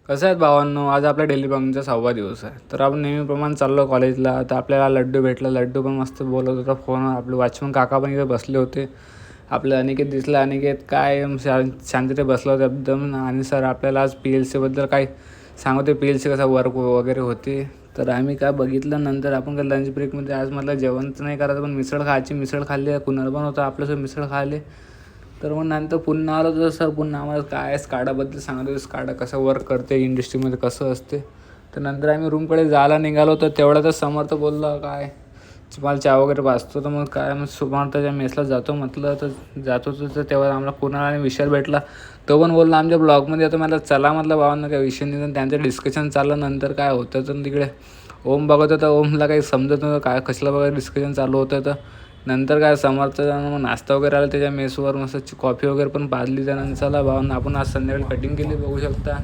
कसं आहे भावांनो, आज आपल्या डेली ब्लॉगिंगचा 6वा दिवस आहे. तर आपण नेहमीप्रमाणे चाललो कॉलेजला. तर आपल्याला लड्डू भेटला. लड्डू पण मस्त बोलत होता फोनवर. आपले वॉचमन काका पण इथे बसले होते. आपलं अनिकेत दिसला. अनिकेत काय शांतते बसला होता एकदम. आणि सर आपल्याला आज PLCबद्दल काय सांगत होते, PLC कसा वर्क वगैरे होते. तर आम्ही काय बघितलं. नंतर आपण काय लंच ब्रेकमध्ये आज मला जेवण तर नाही करायचं, पण मिसळ खायची. मिसळ खाल्ली. कुणाल पण होता आपल्यासोबत मिसळ खाल्ली. तर मग नंतर पुन्हा आलो तर सर पुन्हा आम्हाला काय स्काडाबद्दल सांगत होते. स्काडा कसं वर्क करते, इंडस्ट्रीमध्ये कसं असते. तर नंतर आम्ही रूमकडे जायला निघालो. तर तेवढ्यातच समर्थ बोलला काय मला चहा वगैरे पाजतो. तर मग काय मग समर्थच्या मेसला जातो म्हटलं. तर जात होतो. तर तेव्हा आम्हाला कुणाल आणि विशाल भेटला. तो पण बोलला आमच्या ब्लॉगमध्ये येतो. मला चला म्हटलं भावांना काय विषय नाही. तर त्यांचं डिस्कशन चाललं. नंतर काय होतं तर तिकडे ओम बघत होता. ओमला काही समजत नव्हतं काय कसलं वगैरे डिस्कशन चालू होतं. तर नंतर काय समर्थचा मग नाश्ता वगैरे आला त्याच्या मेसवर. मस्त कॉफी वगैरे पण पाजली. त्यानंतर चला भावांना आपण आज संध्याकाळी कटिंग केली बघू शकता.